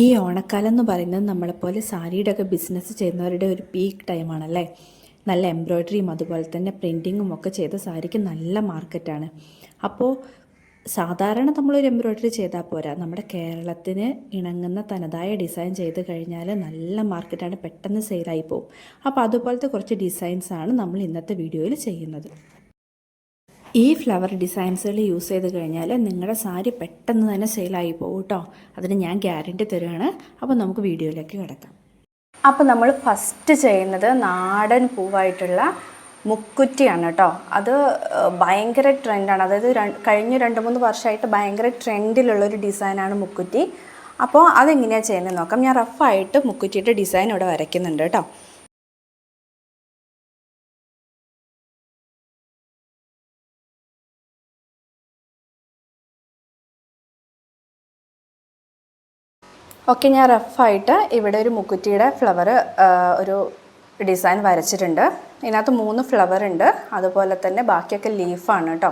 ഈ ഓണക്കാലം എന്ന് പറയുന്നത് നമ്മളെപ്പോലെ സാരിയുടെ ഒക്കെ ബിസിനസ് ചെയ്യുന്നവരുടെ ഒരു പീക്ക് ടൈമാണല്ലേ. നല്ല എംബ്രോയ്ഡറിയും അതുപോലെ തന്നെ പ്രിൻറ്റിങ്ങും ഒക്കെ ചെയ്ത സാരിക്ക് നല്ല മാർക്കറ്റാണ്. അപ്പോൾ സാധാരണ നമ്മളൊരു എംബ്രോയ്ഡറി ചെയ്താൽ പോരാ, നമ്മുടെ കേരളത്തിന് ഇണങ്ങുന്ന തനതായ ഡിസൈൻ ചെയ്ത് കഴിഞ്ഞാൽ നല്ല മാർക്കറ്റാണ്, പെട്ടെന്ന് സെയിലായി പോകും. അപ്പോൾ അതുപോലത്തെ കുറച്ച് ഡിസൈൻസാണ് നമ്മൾ ഇന്നത്തെ വീഡിയോയിൽ ചെയ്യുന്നത്. ഈ ഫ്ലവർ ഡിസൈൻസുകൾ യൂസ് ചെയ്ത് കഴിഞ്ഞാൽ നിങ്ങളുടെ സാരി പെട്ടെന്ന് തന്നെ സെയിലായി പോകും കേട്ടോ. അതിന് ഞാൻ ഗ്യാരണ്ടി തരുവാണ്. അപ്പോൾ നമുക്ക് വീഡിയോയിലേക്ക് കിടക്കാം. അപ്പോൾ നമ്മൾ ഫസ്റ്റ് ചെയ്യുന്നത് നാടൻ പൂവായിട്ടുള്ള മുക്കുറ്റിയാണ് കേട്ടോ. അത് ഭയങ്കര ട്രെൻഡാണ്. അതായത് കഴിഞ്ഞ 2-3 വർഷമായിട്ട് ഭയങ്കര ട്രെൻഡിലുള്ളൊരു ഡിസൈനാണ് മുക്കുറ്റി. അപ്പോൾ അതെങ്ങനെയാണ് ചെയ്യുന്നത് നോക്കാം. ഞാൻ റഫായിട്ട് മുക്കുറ്റിയുടെ ഡിസൈൻ ഇവിടെ വരയ്ക്കുന്നുണ്ട് കേട്ടോ. ഓക്കെ, ഞാൻ റഫായിട്ട് ഇവിടെ ഒരു മുക്കുറ്റിയുടെ ഫ്ലവർ ഒരു ഡിസൈൻ വരച്ചിട്ടുണ്ട്. ഇതിനകത്ത് 3 ഫ്ലവർ ഉണ്ട്, അതുപോലെ തന്നെ ബാക്കിയൊക്കെ ലീഫാണ് കേട്ടോ.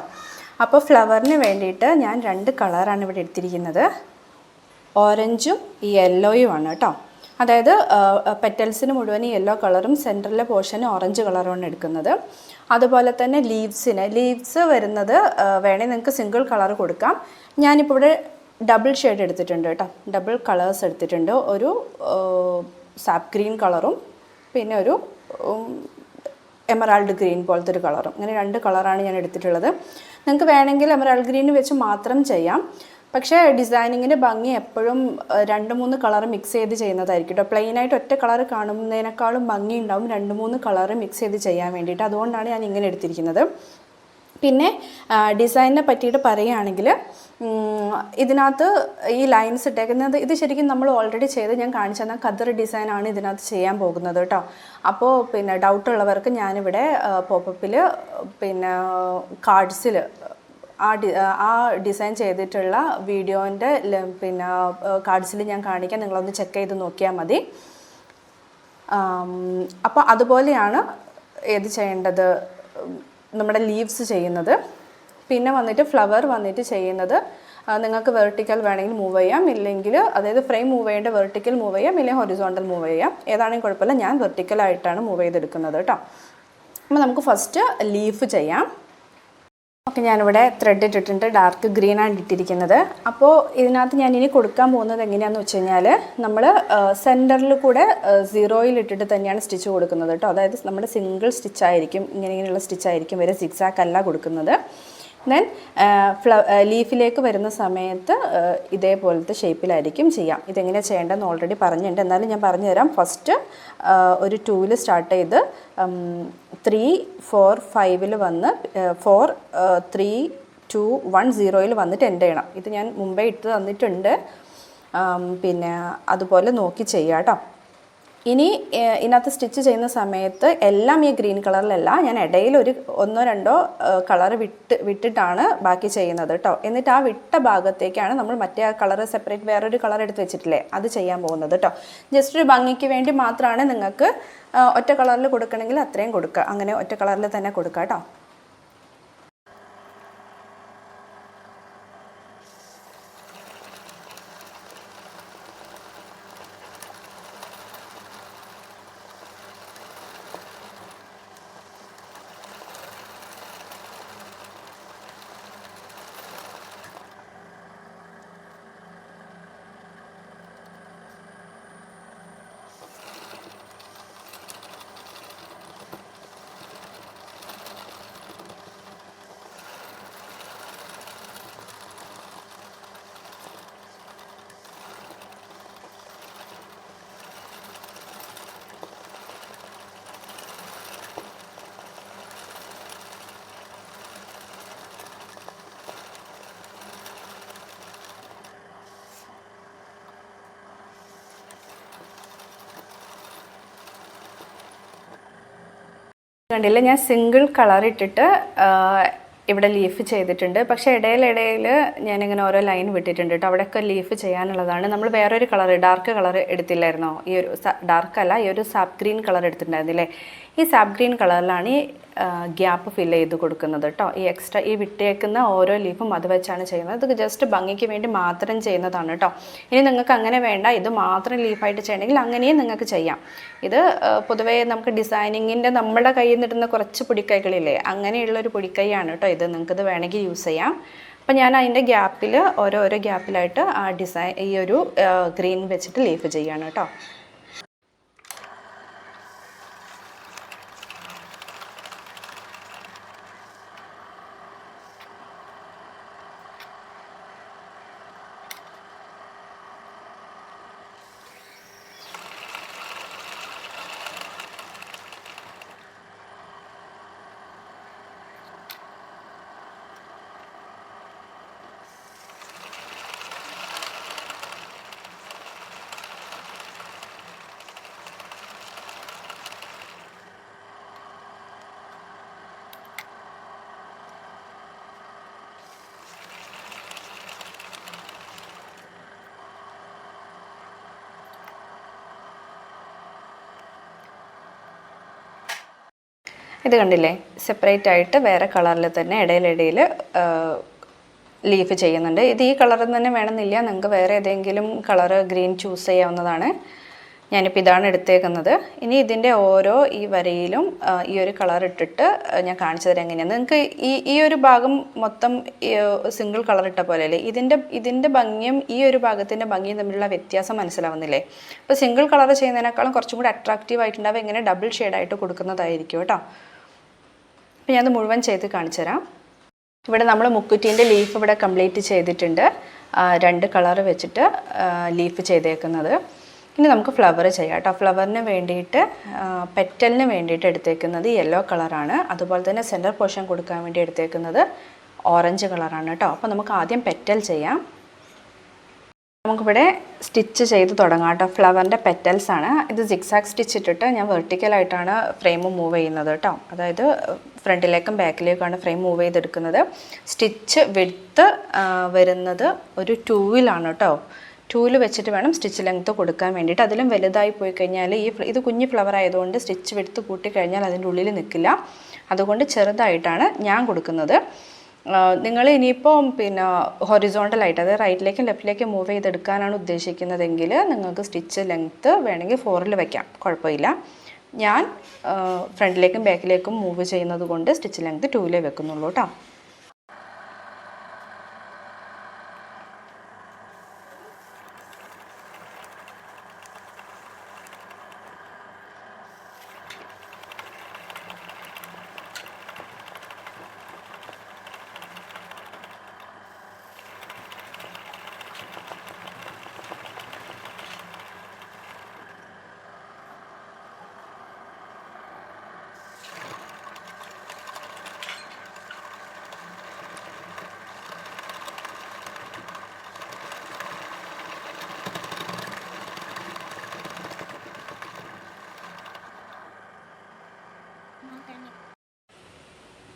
അപ്പോൾ ഫ്ലവറിന് വേണ്ടിയിട്ട് ഞാൻ 2 കളറാണ് ഇവിടെ എടുത്തിരിക്കുന്നത്. ഓറഞ്ചും യെല്ലോയുമാണ് കേട്ടോ. അതായത് പെറ്റൽസിന് മുഴുവൻ യെല്ലോ കളറും സെൻറ്ററിലെ പോർഷന് ഓറഞ്ച് കളറുമാണ് എടുക്കുന്നത്. അതുപോലെ തന്നെ ലീവ്സ് വരുന്നത് വേണമെങ്കിൽ നിങ്ങൾക്ക് സിംഗിൾ കളർ കൊടുക്കാം. ഞാനിപ്പോൾ ഇവിടെ ഡബിൾ ഷെയ്ഡ് എടുത്തിട്ടുണ്ട് കേട്ടോ. ഡബിൾ കളേഴ്സ് എടുത്തിട്ടുണ്ട്. ഒരു സാപ്പ് ഗ്രീൻ കളറും പിന്നെ ഒരു എമറാൾഡ് ഗ്രീൻ പോലത്തെ ഒരു കളറും. അങ്ങനെ 2 കളറാണ് ഞാൻ എടുത്തിട്ടുള്ളത്. നിങ്ങൾക്ക് വേണമെങ്കിൽ എമറാൾഡ് ഗ്രീൻ വെച്ച് മാത്രം ചെയ്യാം. പക്ഷേ ഡിസൈനിങ്ങിൻ്റെ ഭംഗി എപ്പോഴും 2-3 കളർ മിക്സ് ചെയ്ത് ചെയ്യുന്നതായിരിക്കും കേട്ടോ. പ്ലെയിനായിട്ട് ഒറ്റ കളർ കാണുന്നതിനേക്കാളും ഭംഗി ഉണ്ടാവും 2-3 കളർ മിക്സ് ചെയ്ത് ചെയ്യാൻ വേണ്ടിയിട്ട്. അതുകൊണ്ടാണ് ഞാൻ ഇങ്ങനെ എടുത്തിരിക്കുന്നത്. പിന്നെ ഡിസൈനിനെ പറ്റിയിട്ട് പറയുകയാണെങ്കിൽ ഇതിനകത്ത് ഈ ലൈൻസ് ഇട്ടേക്കുന്നത് ഇത് ശരിക്കും നമ്മൾ ഓൾറെഡി ചെയ്ത് ഞാൻ കാണിച്ചു തന്ന ഖദർ ഡിസൈനാണ് ഇതിനകത്ത് ചെയ്യാൻ പോകുന്നത് കേട്ടോ. അപ്പോൾ പിന്നെ ഡൗട്ടുള്ളവർക്ക് ഞാനിവിടെ പോപ്പപ്പിൽ പിന്നെ കാർഡ്സിൽ ആ ഡിസൈൻ ചെയ്തിട്ടുള്ള വീഡിയോൻ്റെ പിന്നെ കാർഡ്സിൽ ഞാൻ കാണിക്കാം. നിങ്ങളൊന്ന് ചെക്ക് ചെയ്ത് നോക്കിയാൽ മതി. അപ്പോൾ അതുപോലെയാണ് ഏത് ചെയ്യേണ്ടത്, നമ്മുടെ ലീവ്സ് ചെയ്യുന്നത്. പിന്നെ വന്നിട്ട് ഫ്ലവർ വന്നിട്ട് ചെയ്യുന്നത് നിങ്ങൾക്ക് വെർട്ടിക്കൽ വേണമെങ്കിൽ മൂവ് ചെയ്യാം, ഇല്ലെങ്കിൽ അതായത് ഫ്രെയിം മൂവ് ചെയ്യേണ്ട വെർട്ടിക്കൽ മൂവ് ചെയ്യാം, ഇല്ലെങ്കിൽ ഹൊറിസോണ്ടൽ മൂവ് ചെയ്യാം. ഏതാണെങ്കിൽ കുഴപ്പമില്ല. ഞാൻ വെർട്ടിക്കലായിട്ടാണ് മൂവ് ചെയ്തെടുക്കുന്നത് കേട്ടോ. അപ്പോൾ നമുക്ക് ഫസ്റ്റ് ലീഫ് ചെയ്യാം. ഓക്കെ, ഞാനിവിടെ ത്രെഡ് ഇട്ടിട്ടുണ്ട്. ഡാർക്ക് ഗ്രീനാണ് ഇട്ടിരിക്കുന്നത്. അപ്പോൾ ഇതിനകത്ത് ഞാനിനി കൊടുക്കാൻ പോകുന്നത് എങ്ങനെയാണെന്ന് വെച്ച് കഴിഞ്ഞാൽ നമ്മൾ സെൻറ്ററിൽ കൂടെ 0 ഇട്ടിട്ട് തന്നെയാണ് സ്റ്റിച്ച് കൊടുക്കുന്നത് കേട്ടോ. അതായത് നമ്മുടെ സിംഗിൾ സ്റ്റിച്ചായിരിക്കും, ഇങ്ങനെയുള്ള സ്റ്റിച്ചായിരിക്കും വരെ, സിക്സാക്ക് അല്ല കൊടുക്കുന്നത്. ദെൻ ലീഫിലേക്ക് വരുന്ന സമയത്ത് ഇതേപോലത്തെ ഷേപ്പിലായിരിക്കും ചെയ്യാം. ഇതെങ്ങനെയാണ് ചെയ്യേണ്ടതെന്ന് ഓൾറെഡി പറഞ്ഞിട്ടുണ്ട്, എന്നാലും ഞാൻ പറഞ്ഞു തരാം. ഫസ്റ്റ് ഒരു 2 സ്റ്റാർട്ട് ചെയ്ത് 3 4 5 വന്ന് 4 3 2 1 0 വന്നിട്ട് എൻഡ് ചെയ്യണം. ഇത് ഞാൻ മുമ്പേ ഇട്ട് തന്നിട്ടുണ്ട്. പിന്നെ അതുപോലെ നോക്കി ചെയ്യാം കേട്ടോ. ഇനി ഇതിനകത്ത് സ്റ്റിച്ച് ചെയ്യുന്ന സമയത്ത് എല്ലാം ഈ ഗ്രീൻ കളറിലല്ല, ഞാൻ ഇടയിൽ ഒരു 1-2 കളർ വിട്ടിട്ടാണ് ബാക്കി ചെയ്യുന്നത് കേട്ടോ. എന്നിട്ട് ആ വിട്ട ഭാഗത്തേക്കാണ് നമ്മൾ മറ്റേ ആ കളർ സെപ്പറേറ്റ് വേറൊരു കളർ എടുത്ത് വെച്ചിട്ടില്ലേ, അത് ചെയ്യാൻ പോകുന്നത് കേട്ടോ. ജസ്റ്റ് ഒരു ഭംഗിക്ക് വേണ്ടി മാത്രമാണ്. നിങ്ങൾക്ക് ഒറ്റ കളറിൽ കൊടുക്കണമെങ്കിൽ അത്രയും കൊടുക്കുക, അങ്ങനെ ഒറ്റ കളറിൽ തന്നെ കൊടുക്കുക കേട്ടോ. കണ്ടില്ല, ഞാൻ സിംഗിൾ കളർ ഇട്ടിട്ട് ഇവിടെ ലീഫ് ചെയ്തിട്ടുണ്ട്. പക്ഷേ ഇടയിൽ ഞാനിങ്ങനെ ഓരോ ലൈൻ വിട്ടിട്ടുണ്ട് കേട്ടോ. അവിടെയൊക്കെ ലീഫ് ചെയ്യാനുള്ളതാണ്. നമ്മൾ വേറൊരു കളർ ഡാർക്ക് കളർ എടുത്തില്ലായിരുന്നോ? ഈ ഒരു ഡാർക്ക് അല്ല, ഈ ഒരു സാപ്പ് ഗ്രീൻ കളർ എടുത്തിട്ടുണ്ടായിരുന്നില്ലേ? ഈ സാപ്പ് ഗ്രീൻ കളറിലാണ് ഈ ഗ്യാപ്പ് ഫില്ല് ചെയ്ത് കൊടുക്കുന്നത് കേട്ടോ. ഈ എക്സ്ട്രാ ഈ വിട്ടേക്കുന്ന ഓരോ ലീഫും അത് വെച്ചാണ് ചെയ്യുന്നത്. ഇത് ജസ്റ്റ് ഭംഗിക്ക് വേണ്ടി മാത്രം ചെയ്യുന്നതാണ് കേട്ടോ. ഇനി നിങ്ങൾക്ക് അങ്ങനെ വേണ്ട, ഇത് മാത്രം ലീഫായിട്ട് ചെയ്യണമെങ്കിൽ അങ്ങനെയും നിങ്ങൾക്ക് ചെയ്യാം. ഇത് പൊതുവേ നമുക്ക് ഡിസൈനിങ്ങിൻ്റെ നമ്മുടെ കയ്യിൽ നിന്നിടുന്ന കുറച്ച് പൊടിക്കൈകളില്ലേ, അങ്ങനെയുള്ളൊരു പൊടിക്കൈയാണ് കേട്ടോ ഇത്. നിങ്ങൾക്കിത് വേണമെങ്കിൽ യൂസ് ചെയ്യാം. അപ്പം ഞാൻ അതിൻ്റെ ഗ്യാപ്പിൽ ഓരോരോ ഗ്യാപ്പിലായിട്ട് ആ ഡിസൈൻ ഈ ഒരു ഗ്രീൻ വെച്ചിട്ട് ലീഫ് ചെയ്യാണ് കേട്ടോ. ഇത് കണ്ടില്ലേ, സെപ്പറേറ്റ് ആയിട്ട് വേറെ കളറിൽ തന്നെ ഇടയിലിടയിൽ ലീഫ് ചെയ്യുന്നുണ്ട്. ഇത് ഈ കളറിൽ തന്നെ വേണമെന്നില്ല, നിങ്ങൾക്ക് വേറെ ഏതെങ്കിലും കളറ് ഗ്രീൻ ചൂസ് ചെയ്യാവുന്നതാണ്. ഞാനിപ്പോൾ ഇതാണ് എടുത്തേക്കുന്നത്. ഇനി ഓരോ ഈ വരയിലും ഈ ഒരു കളർ ഇട്ടിട്ട് ഞാൻ കാണിച്ചു തരാം എങ്ങനെയാണ്. നിങ്ങൾക്ക് ഈ ഒരു ഭാഗം മൊത്തം സിംഗിൾ കളർ ഇട്ട പോലെയല്ലേ, ഇതിൻ്റെ ഭംഗിയും ഈ ഒരു ഭാഗത്തിൻ്റെ ഭംഗിയും തമ്മിലുള്ള വ്യത്യാസം മനസ്സിലാവുന്നില്ലേ? അപ്പോൾ സിംഗിൾ കളർ ചെയ്യുന്നതിനേക്കാളും കുറച്ചും കൂടി അട്രാക്റ്റീവ് ആയിട്ടുണ്ടാവും ഇങ്ങനെ ഡബിൾ ഷെയ്ഡായിട്ട് കൊടുക്കുന്നതായിരിക്കും കേട്ടോ. അപ്പോൾ ഞാനത് മുഴുവൻ ചെയ്ത് കാണിച്ചു തരാം. ഇവിടെ നമ്മൾ മുക്കുറ്റീൻ്റെ ലീഫ് ഇവിടെ കംപ്ലീറ്റ് ചെയ്തിട്ടുണ്ട്, 2 കളർ വെച്ചിട്ട് ലീഫ് ചെയ്തേക്കുന്നത്. ഇനി നമുക്ക് ഫ്ലവർ ചെയ്യാം കേട്ടോ. ഫ്ലവറിന് വേണ്ടിയിട്ട് പെറ്റലിന് വേണ്ടിയിട്ട് എടുത്തേക്കുന്നത് യെല്ലോ കളറാണ്. അതുപോലെ തന്നെ സെൻറ്റർ പോർഷൻ കൊടുക്കാൻ വേണ്ടി എടുത്തേക്കുന്നത് ഓറഞ്ച് കളറാണ് കേട്ടോ. അപ്പോൾ നമുക്ക് ആദ്യം പെറ്റൽ ചെയ്യാം. നമുക്കിവിടെ സ്റ്റിച്ച് ചെയ്ത് തുടങ്ങാം കേട്ടോ. ഫ്ലവറിൻ്റെ പെറ്റൽസ് ആണ് ഇത്. സിക്സാക്ക് സ്റ്റിച്ച് ഇട്ടിട്ട് ഞാൻ വെർട്ടിക്കലായിട്ടാണ് ഫ്രെയിം മൂവ് ചെയ്യുന്നത് കേട്ടോ. അതായത് ഫ്രണ്ടിലേക്കും ബാക്കിലേക്കുമാണ് ഫ്രെയിം മൂവ് ചെയ്തെടുക്കുന്നത്. സ്റ്റിച്ച് വിഡ്ത്ത് വരുന്നത് ഒരു 2-ലാണ് കേട്ടോ. 2-ൽ വെച്ചിട്ട് വേണം സ്റ്റിച്ച് ലെങ്ത്ത് കൊടുക്കാൻ വേണ്ടിയിട്ട്. അതിലും വലുതായി പോയി കഴിഞ്ഞാൽ ഇത് കുഞ്ഞ് ഫ്ലവർ ആയതുകൊണ്ട് സ്റ്റിച്ച് വിഡ്ത്ത് കൂട്ടിക്കഴിഞ്ഞാൽ അതിൻ്റെ ഉള്ളിൽ നിൽക്കില്ല. അതുകൊണ്ട് ചെറുതായിട്ടാണ് ഞാൻ കൊടുക്കുന്നത്. നിങ്ങൾ ഇനിയിപ്പോൾ ഹൊറിസോണ്ടലായിട്ട്, അതായത് റൈറ്റിലേക്കും ലെഫ്റ്റിലേക്കും മൂവ് ചെയ്തെടുക്കാനാണ് ഉദ്ദേശിക്കുന്നതെങ്കിൽ നിങ്ങൾക്ക് സ്റ്റിച്ച് ലെങ്ത്ത് വേണമെങ്കിൽ 4-ൽ വയ്ക്കാം, കുഴപ്പമില്ല. ഞാൻ ഫ്രണ്ടിലേക്കും ബാക്കിലേക്കും മൂവ് ചെയ്യുന്നത് കൊണ്ട് സ്റ്റിച്ച് ലെങ്ത്ത് 2-ലേ വെക്കുന്നുള്ളൂ കേട്ടോ.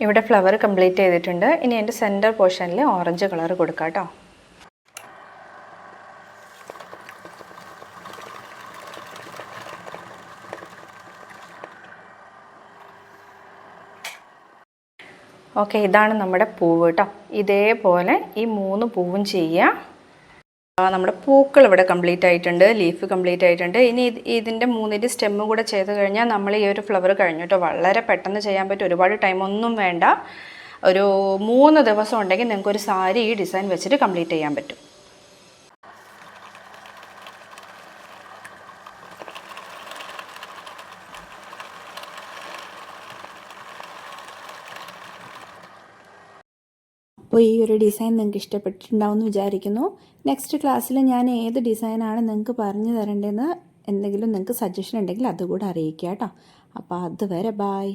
ഇവിടെ ഫ്ലവർ കംപ്ലീറ്റ് ചെയ്തിട്ടുണ്ട്. ഇനി എൻ്റെ സെൻറ്റർ പോർഷനിൽ ഓറഞ്ച് കളർ കൊടുക്കാം കേട്ടോ. ഓക്കെ, ഇതാണ് നമ്മുടെ പൂവ് കേട്ടോ. ഇതേപോലെ ഈ 3 പൂവും ചെയ്യുക. നമ്മുടെ പൂക്കൾ ഇവിടെ കംപ്ലീറ്റ് ആയിട്ടുണ്ട്, ലീഫ് കംപ്ലീറ്റ് ആയിട്ടുണ്ട്. ഇനി ഇതിൻ്റെ 3 സ്റ്റെമ്മ് കൂടെ ചെയ്ത് കഴിഞ്ഞാൽ നമ്മൾ ഈ ഒരു ഫ്ലവർ കഴിഞ്ഞു കേട്ടോ. വളരെ പെട്ടെന്ന് ചെയ്യാൻ പറ്റും, ഒരുപാട് ടൈമൊന്നും വേണ്ട. ഒരു 3 ദിവസം ഉണ്ടെങ്കിൽ നിങ്ങൾക്കൊരു സാരി ഈ ഡിസൈൻ വെച്ചിട്ട് കംപ്ലീറ്റ് ചെയ്യാൻ പറ്റും. അപ്പോൾ ഈ ഒരു ഡിസൈൻ നിങ്ങൾക്ക് ഇഷ്ടപ്പെട്ടിട്ടുണ്ടാവുമെന്ന് വിചാരിക്കുന്നു. നെക്സ്റ്റ് ക്ലാസ്സിൽ ഞാൻ ഏത് ഡിസൈനാണ് നിങ്ങൾക്ക് പറഞ്ഞു തരേണ്ടതെന്ന് എന്തെങ്കിലും നിങ്ങൾക്ക് സജഷൻ ഉണ്ടെങ്കിൽ അതുകൂടെ അറിയിക്കുക കേട്ടോ. അപ്പോൾ അതുവരെ ബായ്.